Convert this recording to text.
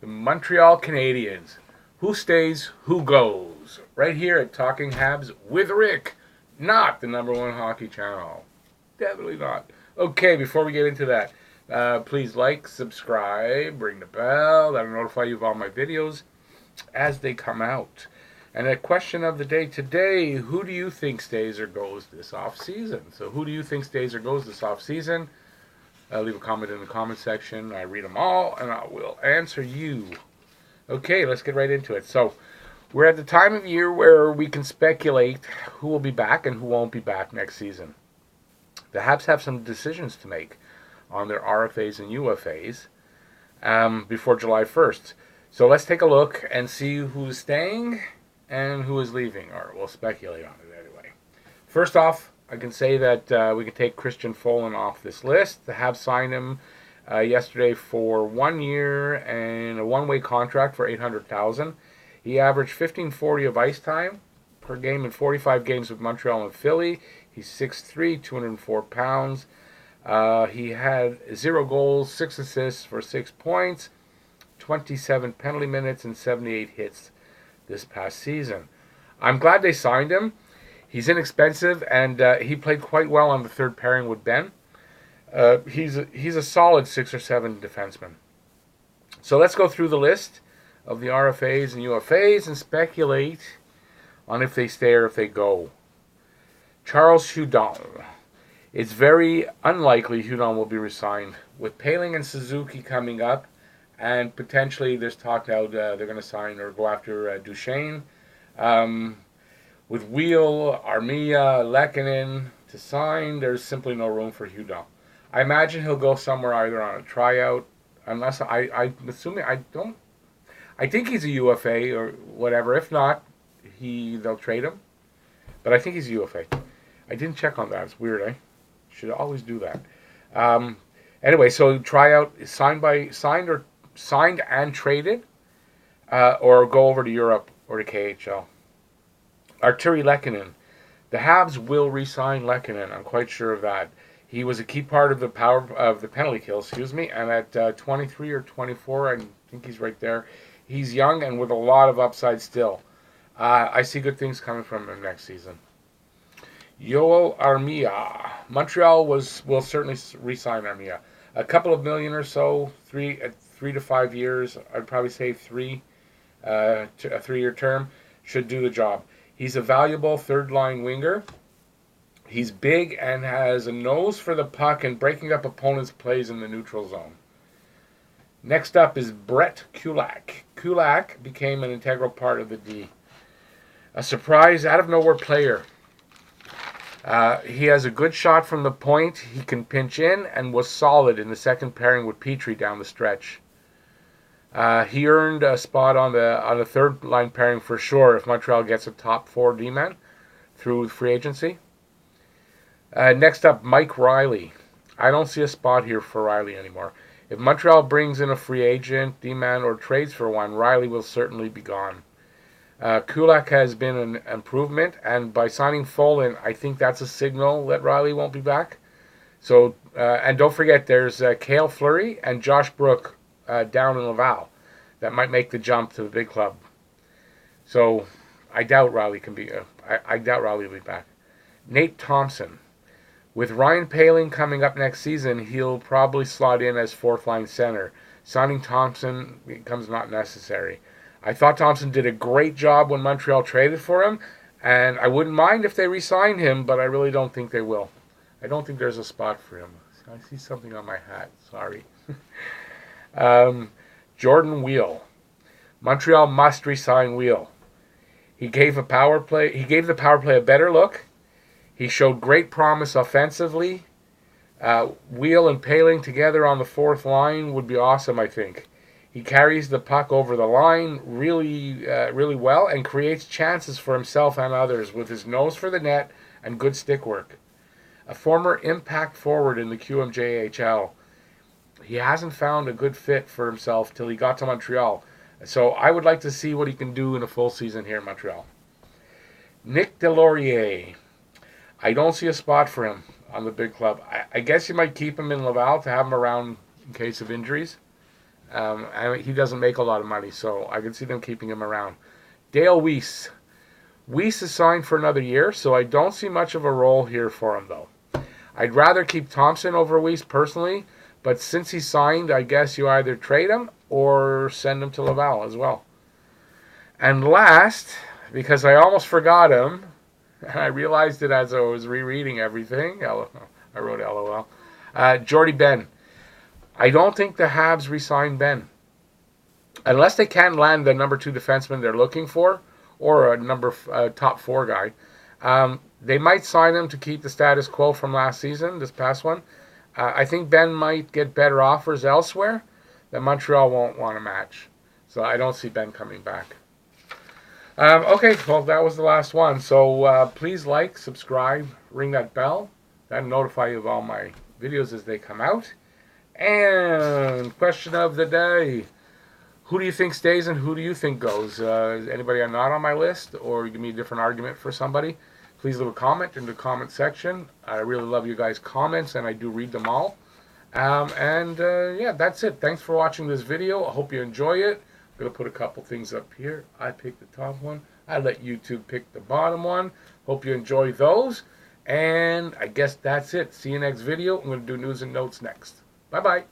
the Montreal Canadiens. Who stays, who goes? Right here at Talking Habs with Rick. Not the #1 hockey channel. Definitely not. Okay, before we get into that, please like, subscribe, ring the bell. That'll notify you of all my videos as they come out. And a question of the day today, who do you think stays or goes this off season? So who do you think stays or goes this off season? Leave a comment in the comment section. I read them all and I will answer you. Okay, let's get right into it. So we're at the time of year where we can speculate who will be back and who won't be back next season. The Habs have some decisions to make on their RFAs and UFAs before July 1st. So let's take a look and see who's staying and who is leaving, or we'll speculate on it anyway. First off, I can say that we can take Christian Folin off this list. The Habs signed him yesterday for 1 year and a one-way contract for $800,000. He averaged 15:40 of ice time per game in 45 games with Montreal and Philly. He's 6'3", 204 pounds. He had 0 goals, 6 assists for 6 points, 27 penalty minutes, and 78 hits this past season. I'm glad they signed him. He's inexpensive, and he played quite well on the third pairing with Ben. He's a solid 6 or 7 defenseman. So let's go through the list of the RFAs and UFAs and speculate on if they stay or if they go. Charles Hudon. It's very unlikely Hudon will be resigned. With Paling and Suzuki coming up, and potentially there's talk now they're going to sign or go after Duchesne. With Wheel, Armia, Lehkonen to sign, there's simply no room for Hudon. I imagine he'll go somewhere either on a tryout, unless I'm assuming I think he's a UFA or whatever. If not, they'll trade him. But I think he's a UFA. I didn't check on that. It's weird, eh? Should always do that. Anyway, so tryout is signed and traded, or go over to Europe or to KHL. Arturi Lehkonen. The Habs will re-sign Lehkonen. I'm quite sure of that. He was a key part of the penalty kill, and at 23 or 24, I think he's right there. He's young and with a lot of upside still. I see good things coming from him next season. Yoel Armia. Montreal will certainly re-sign Armia. A couple of million or so, 3 to 5 years. I'd probably say 3 to a 3-year term should do the job. He's a valuable third-line winger. He's big and has a nose for the puck and breaking up opponents' plays in the neutral zone. Next up is Brett Kulak. Kulak became an integral part of the D. A surprise, out-of-nowhere player. He has a good shot from the point. He can pinch in and was solid in the second pairing with Petrie down the stretch. He earned a spot on the third line pairing for sure if Montreal gets a top 4 D-man through free agency. Next up, Mike Riley. I don't see a spot here for Riley anymore. If Montreal brings in a free agent, D-man, or trades for one, Riley will certainly be gone. Kulak has been an improvement, and by signing Folin, I think that's a signal that Riley won't be back. So, and don't forget, there's Cale Fleury and Josh Brook down in Laval that might make the jump to the big club. So, I doubt Riley can be. I doubt Riley will be back. Nate Thompson. With Ryan Paling coming up next season, he'll probably slot in as 4th-line center. Signing Thompson becomes not necessary. I thought Thompson did a great job when Montreal traded for him, and I wouldn't mind if they re-signed him, but I really don't think they will. I don't think there's a spot for him. I see something on my hat. Sorry. Jordan Wheel. Montreal must re-sign Wheel. He gave the power play a better look. He showed great promise offensively. Wheel and Paling together on the 4th line would be awesome, I think. He carries the puck over the line really well and creates chances for himself and others with his nose for the net and good stick work. A former impact forward in the QMJHL, he hasn't found a good fit for himself till he got to Montreal. So I would like to see what he can do in a full season here in Montreal. Nick Delorier. I don't see a spot for him on the big club. I guess you might keep him in Laval to have him around in case of injuries. He doesn't make a lot of money, so I can see them keeping him around. Dale Weiss. Weiss is signed for another year, so I don't see much of a role here for him, though. I'd rather keep Thompson over Weiss personally, but since he's signed, I guess you either trade him or send him to Laval as well. And last, because I almost forgot him, and I realized it as I was rereading everything, I wrote LOL, Jordy Ben. I don't think the Habs re-sign Ben. Unless they can't land the number 2 defenseman they're looking for, or a top 4 guy. They might sign him to keep the status quo from last season, this past one. I think Ben might get better offers elsewhere that Montreal won't want to match. So I don't see Ben coming back. Okay, well, that was the last one. So please like, subscribe, ring that bell. That'll notify you of all my videos as they come out. And question of the day. Who do you think stays and who do you think goes? Is anybody not on my list? Or give me a different argument for somebody? Please leave a comment in the comment section. I really love you guys' comments, and I do read them all. Yeah, that's it. Thanks for watching this video. I hope you enjoy it. I'm going to put a couple things up here. I picked the top one. I let YouTube pick the bottom one. Hope you enjoy those. And I guess that's it. See you next video. I'm going to do news and notes next. Bye-bye.